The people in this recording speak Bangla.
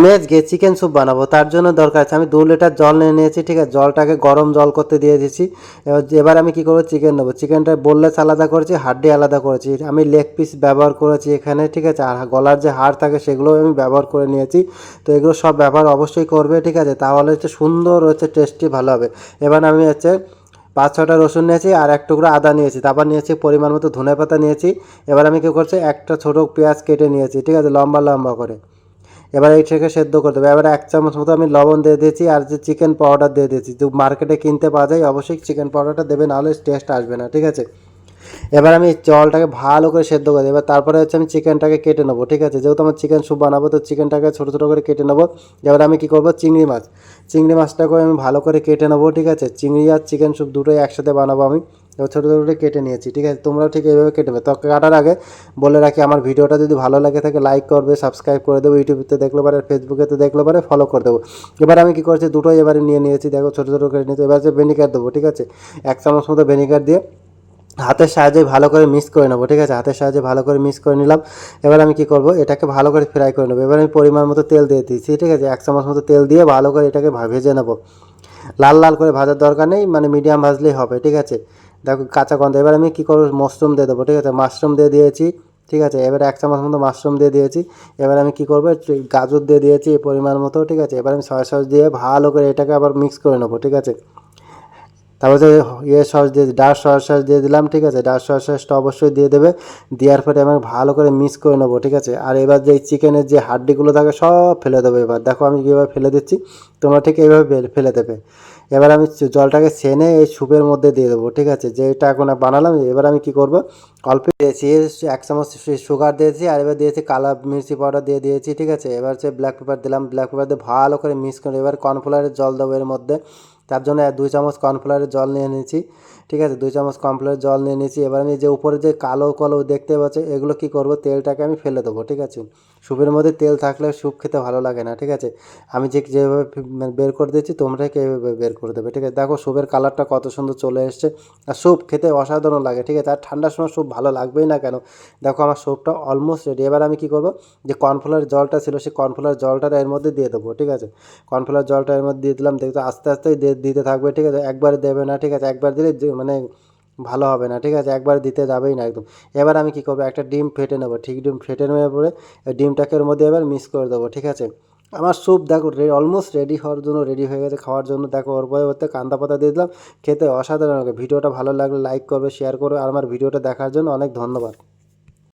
আমি আজকে চিকেন স্যুপ বানাবো, তার জন্য দরকার আছে আমি 2 লিটার জল নিয়ে নিয়েছি। ঠিক আছে, জলটাকে গরম জল করতে দিয়ে দিয়েছি। এবার আমি কি করবো, চিকেন নেবো। চিকেনটা বোনলেস আলাদা করেছি, হাড্ডি আলাদা করেছি। আমি লেগ পিস ব্যবহার করেছি এখানে। ঠিক আছে, আর গলার যে হাড় থাকে সেগুলোও আমি ব্যবহার করে নিয়েছি। তো এগুলো সব ব্যবহার অবশ্যই করবে। ঠিক আছে, তাহলে হচ্ছে সুন্দর হচ্ছে টেস্টি ভালো হবে। এবার আমি হচ্ছে 5-6টা রসুন নিয়েছি আর 1 টুকরো আদা নিয়েছি। তারপর নিয়েছি পরিমাণ মতো ধনেপাতা নিয়েছি। এবার আমি কী করছি, একটা ছোটো পেঁয়াজ কেটে নিয়েছি। ঠিক আছে, লম্বা লম্বা করে। এবার এইটাকে সেদ্ধ করতে হবে। এবার 1 চামচ মতো আমি লবণ দিয়ে দিয়েছি আর যে চিকেন পাউডার দিয়ে দিয়েছি, যে মার্কেটে কিনতে পাওয়া যায়। অবশ্যই চিকেন পাউডারটা দেবে, নাহলে টেস্ট আসবে না। ঠিক আছে, এবার আমি জলটাকে ভালো করে সেদ্ধ করে দিই। এবার তারপরে হচ্ছে আমি চিকেনটাকে কেটে নেবো। ঠিক আছে, যেহেতু আমার চিকেন স্যুপ বানাবো, তো চিকেনটাকে ছোটো ছোটো করে কেটে নেবো। এবার আমি কী করবো, চিংড়ি মাছটাকে আমি ভালো করে কেটে নেবো। ঠিক আছে, চিংড়ি আর চিকেন স্যুপ দুটোই একসাথে বানাবো আমি। এবার ছোটো ছোটো করে কেটে নিয়েছি। ঠিক আছে, তোমরাও ঠিক এইভাবে কেটে নেবে। তো কাটার আগে বলে রাখি, আমার ভিডিওটা যদি ভালো লাগে থাকে লাইক করবে, সাবস্ক্রাইব করে দেবো। ইউটিউবেতে দেখলে পারে, ফেসবুকেতে দেখলে পারে ফলো করে দেবো। এবার আমি কী করছি, দুটোই এবারে নিয়ে নিয়েছি। দেখো ছোটো ছোটো করে নিয়েছি। এবার যে ভিনেগার দেবো। ঠিক আছে, 1 চামচ মতো ভিনেগার দিয়ে হাতের সাহায্যে ভালো করে মিক্স করে নেবো। ঠিক আছে, হাতের সাহায্যে ভালো করে মিক্স করে নিলাম। এবার আমি কী করবো, এটাকে ভালো করে ফ্রাই করে নেবো। এবার আমি পরিমাণ মতো তেল দিয়ে দিয়েছি। ঠিক আছে, 1 চামচ মতো তেল দিয়ে ভালো করে এটাকে ভেজে নেবো। লাল লাল করে ভাজার দরকার নেই, মানে মিডিয়াম ভাজলেই হবে। ঠিক আছে, দেখো কাঁচা গন্ধ। এবার আমি কী করবো, মাশরুম দিয়ে দেবো। ঠিক আছে, মাশরুম দিয়ে দিয়েছি। ঠিক আছে, এবার 1 চামচ মতো মাশরুম দিয়ে দিয়েছি। এবার আমি কী করবো, গাজর দিয়ে দিয়েছি পরিমাণ মতো। ঠিক আছে, এবার আমি সয়া সস দিয়ে ভালো করে এটাকে আবার মিক্স করে নেবো। ঠিক আছে, তারপর যে সস দিয়ে ডার্ক সয়া সস দিয়ে দিলাম। ঠিক আছে, ডার্ক সয়া সসটা অবশ্যই দিয়ে দেবে। দেওয়ার পরে আমি ভালো করে মিক্স করে নেবো। ঠিক আছে, আর এবার যে চিকেনের যে হাড্ডিগুলো থাকে সব ফেলে দেবো। এবার দেখো আমি কীভাবে ফেলে দিচ্ছি, তোমরা ঠিক এইভাবে ফেলে দেবে। এবার আমি জলটাকে ছেনে এই স্যুপের মধ্যে দিয়ে দেবো। ঠিক আছে, যেটা এখন বানালাম। এবার আমি কী করবো, অল্প দিয়েছি 1 চামচ সুগার দিয়েছি, আর এবার দিয়েছি কালো মির্চি পাউডার দিয়ে দিয়েছি। ঠিক আছে, এবার হচ্ছে ব্ল্যাক পেপার দিলাম। ব্ল্যাক পেপার দিয়ে ভালো করে মিক্স করে এবার কর্নফ্লাওয়ারের জল দেবো এর মধ্যে। তার জন্য 2 চামচ কর্নফ্লাওয়ারের জল নিয়ে নিয়েছি। ঠিক আছে, 2 চামচ কর্নফ্লাওয়ারের জল নিয়ে নিয়েছি। এবার আমি যে উপরে যে কালো কালো দেখতে পাচ্ছি, এগুলো কী করবো, তেলটাকে আমি ফেলে দেবো। ঠিক আছে, স্যুপের মধ্যে তেল থাকলে স্যুপ খেতে ভালো লাগে না। ঠিক আছে, আমি যেভাবে বের করে দিয়েছি, তোমরা কি এইভাবে বের করে দেবে। ঠিক আছে, দেখো স্যুপের কালারটা কত সুন্দর চলে এসছে, আর স্যুপ খেতে অসাধারণ লাগে। ঠিক আছে, আর ঠান্ডার সময় স্যুপ ভালো লাগবেই না কেন। দেখো আমার স্যুপটা অলমোস্ট রেডি। এবার আমি কী করবো, যে কর্নফ্লাওয়ারের জলটা ছিল, সেই কর্নফ্লাওয়ারের জলটা এর মধ্যে দিয়ে দেবো। ঠিক আছে, কর্নফ্লাওয়ার জলটা এর মধ্যে দিয়ে দিলাম। দেখতে আস্তে আস্তে দিতে থাকবে। ঠিক আছে, একবারে দেবে না। ঠিক আছে, একবার দিলে মানে ভালো হবে না। ঠিক আছে, একবার দিতে যাবেই না একদম। এবার আমি কী করবো, একটা ডিম ফেটে নেবো। ঠিক ডিম ফেটে নেওয়ার পরে ডিমটাকে এর মধ্যে এবার মিক্স করে দেবো। ঠিক আছে, আমার স্যুপ দেখো অলমোস্ট রেডি হওয়ার জন্য রেডি হয়ে গেছে খাওয়ার জন্য। দেখো ওর পরে ওতে কান্দা পাতা দিয়ে দিলাম। খেতে অসাধারণ লাগে। ভিডিওটা ভালো লাগলে লাইক করবে, শেয়ার করবে, আর আমার ভিডিওটা দেখার জন্য অনেক ধন্যবাদ।